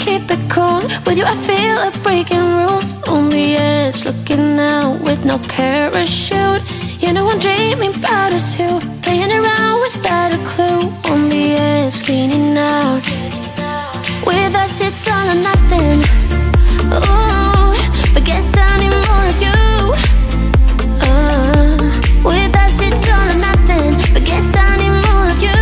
keep it cool. With you I feel like breaking rules. On the edge, looking out with no parachute. You know I'm dreaming about us two, playing around without a clue. On the edge, leaning out. With us it's all or nothing. Ooh, but guess I need more of you. With us it's all or nothing, but guess I need more of you.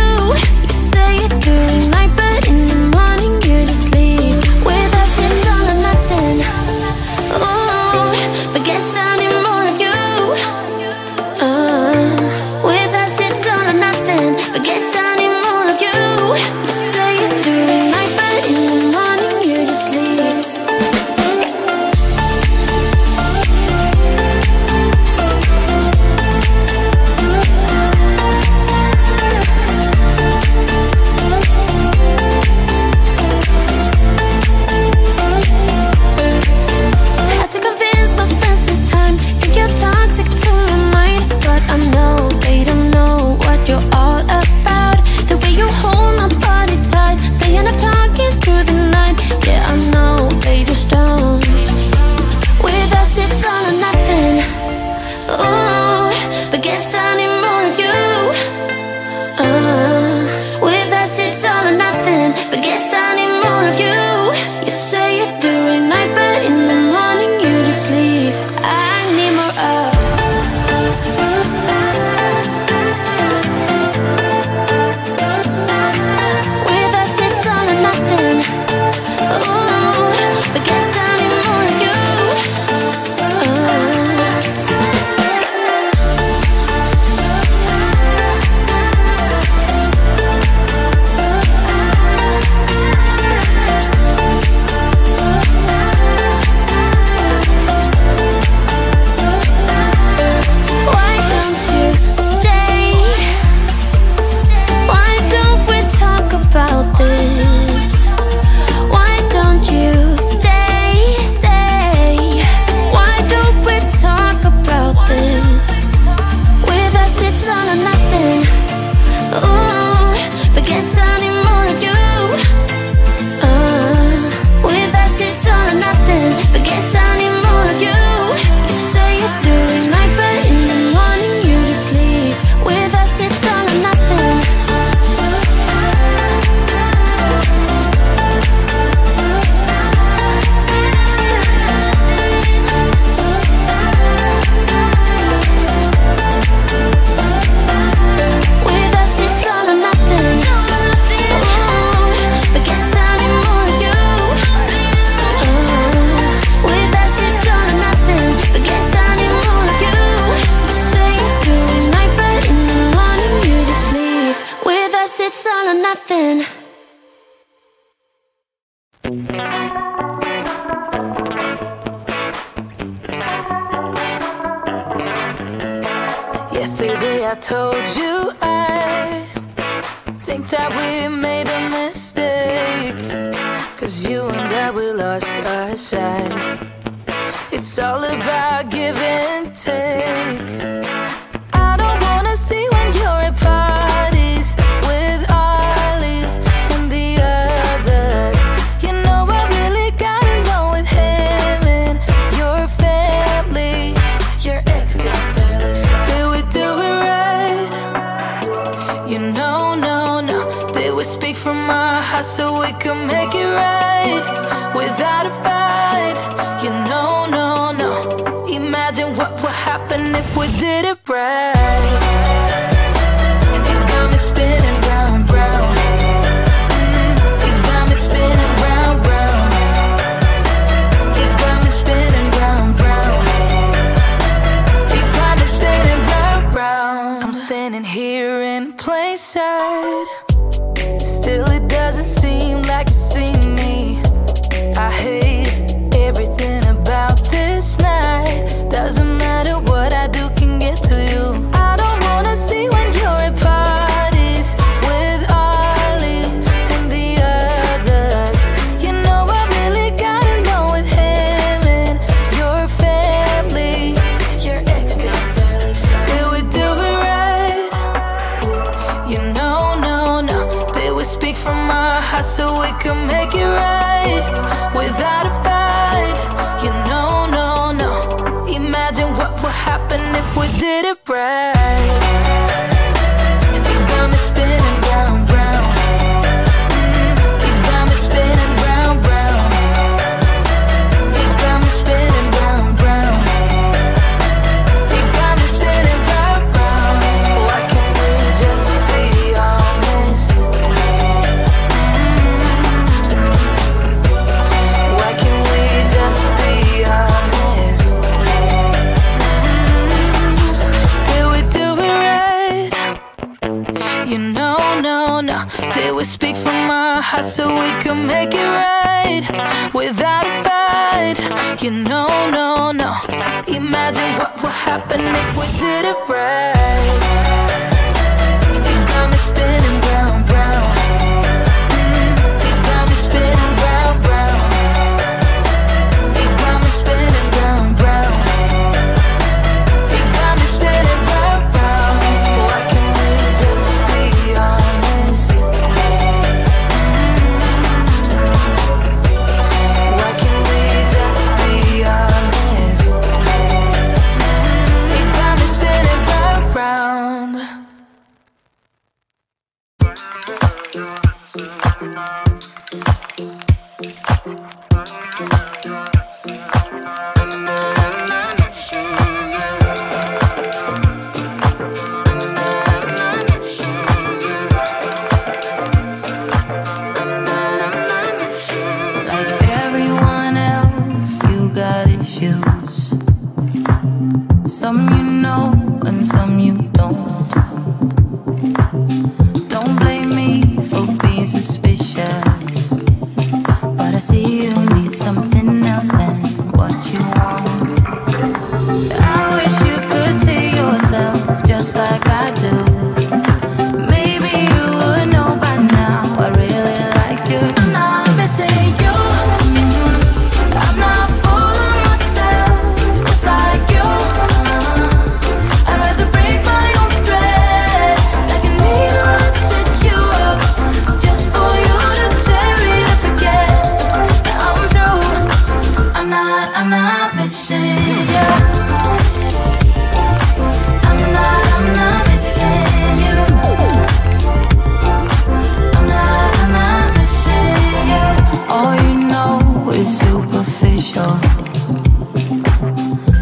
You say it during night, but in the morning you just leave. With us it's all or nothing. Ooh, but guess I need more of you. With us it's all or nothing, but guess I need more of you. You say it during night, but in the morning you just leave. Had to convince my friends this time. Think you're toxic to my mind, but I know they don't know what you're all about. The way you hold my body tight, staying up talking through the night. Yeah, I know they just don't. With us it's all or nothing. Ooh, but guess I need more of you. With us it's all or nothing, but guess I need more of you. You say it during night, but in the morning you just leave. I need more of. With us it's all or nothing. Ooh, but guess I need more of you. Why don't you stay? Why don't we talk about this? Why don't you stay? Why don't we talk about this? With us it's all or nothing. Ooh, but guess I need more of you. With us it's all or nothing, but guess I need more of you. You say it during night, but in the morning you just leave. With us it's all or nothing. With us it's all or nothing. Ooh, but guess I need more of you. With us it's all or nothing, but guess I need more of you. You say it during night, but in the morning you just leave. With us it's all or nothing. Yesterday I told you I think that we made a mistake, 'cause you and I, we lost our sight. It's all about give and take. I don't wanna see when you're at parties with Ollie and the others. You know I really got along with him and your family. Your ex got jealous. Did we do it right? You know, no. Did we speak from our hearts so we could make it right without a fight? You know, no. Imagine what would happen if we did it right. It got me spinning round, round. It got me spinning round, round. It got me spinning round, round. It got me spinning round, round. I'm standing here in plain sight. Still it doesn't seem like you see me. I hate everything about this night. Doesn't matter what I do can get to you. I don't wanna see when you're at parties with Ollie and the others. You know I really got along with him and your family. Your ex got jealous. Did we do it right? You know, no. Did we speak from our hearts heart so we can make it right without a fight. You know, no, no. Imagine what would happen if we did it right. You got me spinning round, round. You got me spinning round, round. You got me spinning round, round. You got me spinning round, round. Why can't we just be honest? Why can't we just be honest? Did we do it right? You know, no, no. Did we speak from our hearts so we could make it right without a fight? You know, no, no. Imagine what would happen if we did it right. You got me spinning round, round. You got me spinning round, round. You got me spinning round, round. You got me spinning round, round. Why can't we just be honest? Why can't we just be honest? You got me spinning round, round. Like everyone else, you got issues. Some you know and some you don't. Don't blame me for being suspicious, but I see you need something else than what you want. I wish you could see yourself just like I do. Maybe you would know by now I really liked you. I'm not missing you. I'm not full of myself, just like you. I'd rather break my own thread, like a needle and stitch you up, just for you to tear it up again. I'm through. I'm not missing you. I'm not missing you. I'm not missing you. All you know is superficial.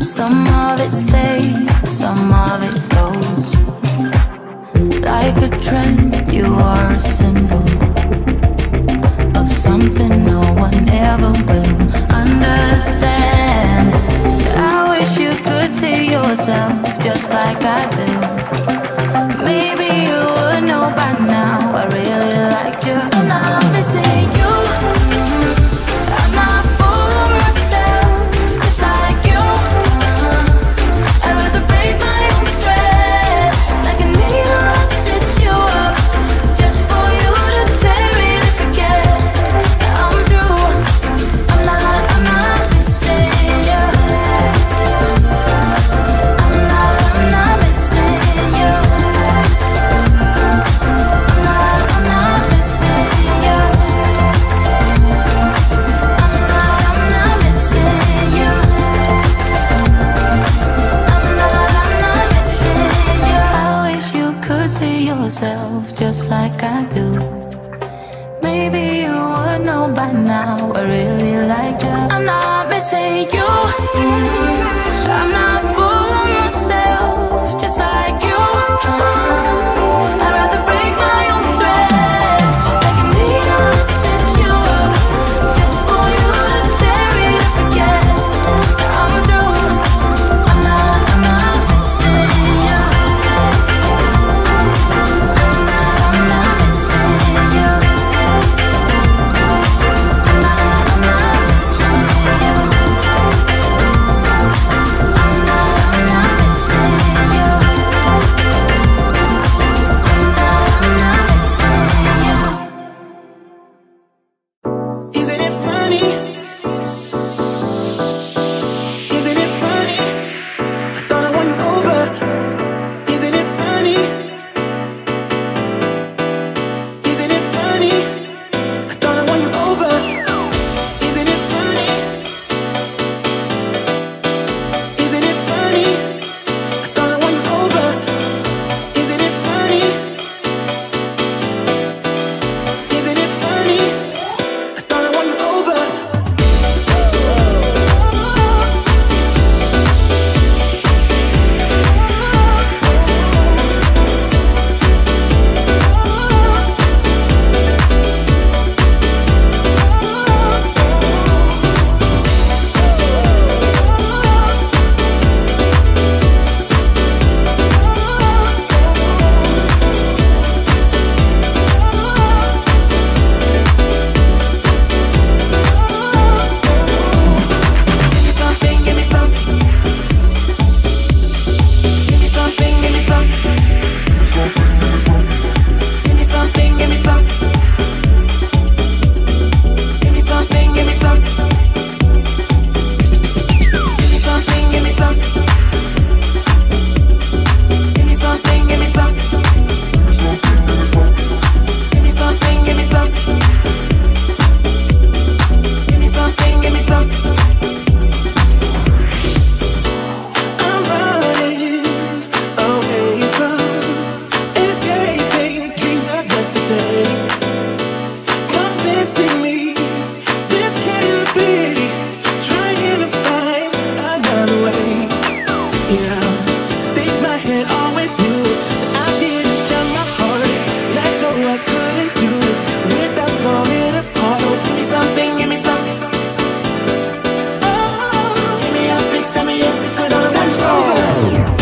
Some of it stays, some of it goes. Like a trend, you are a symbol of something no one ever will understand. I wish you could see yourself just like I do. Maybe you would know by now I really liked you. I'm not missing you. I'm not full of myself, just like you. I'd rather break my own thread, like a needle and stitch you up, just for you to tear it up again. I'm through. I'm not missing you. I'm not missing you. I'm not missing you. I'm not missing you. I'm not missing you. I wish you could see yourself just like I do. Maybe you would know by now I really like you. I'm not missing you. I'm not full of myself, just like you. I'd rather break my own thread, like a needle and stitch you up, just for you to tear it up again. I'm through. I'm not missing you. I'm not missing you. I'm not missing you. I'm not always knew it, but I didn't tell my heart. Let go, I couldn't do it without falling apart. So give me something, give me something. Give me up, please tell me if it's good or what's wrong.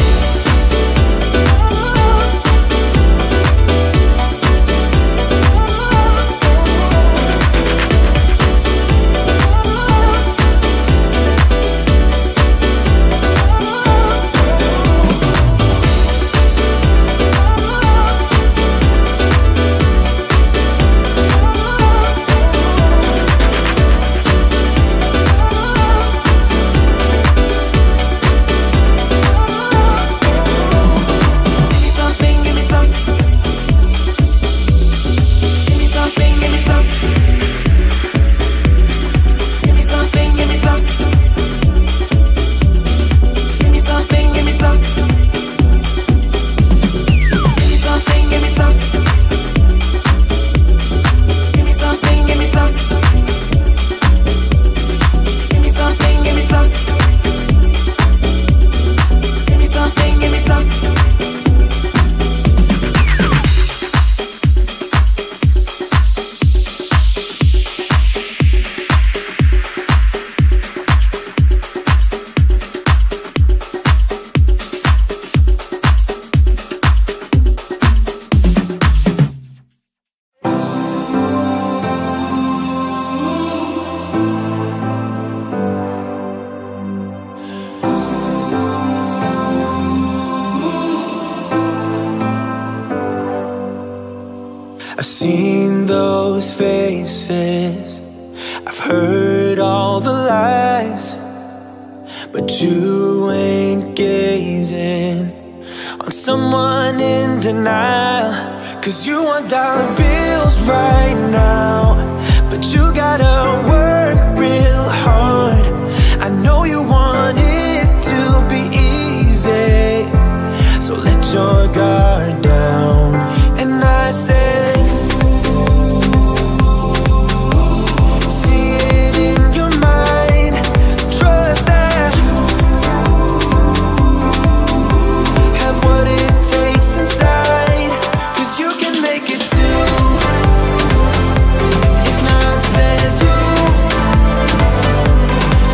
I've seen those faces, I've heard all the lies, but you ain't gazing on someone in denial. Cause you want dollar bills right now, but you gotta work real hard. I know you want it to be easy, so let your guard down. And I say, see it in your mind, trust that have what it takes inside, cause you can make it too. If not says who,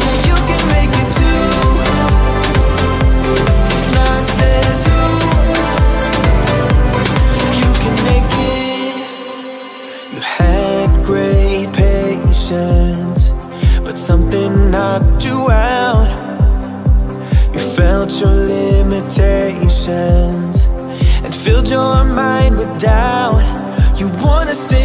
yeah, you can make it too. If not says who, you can make it. You had great patience, but something knocked you out. You felt your limitations and filled your mind with doubt. You wanna stay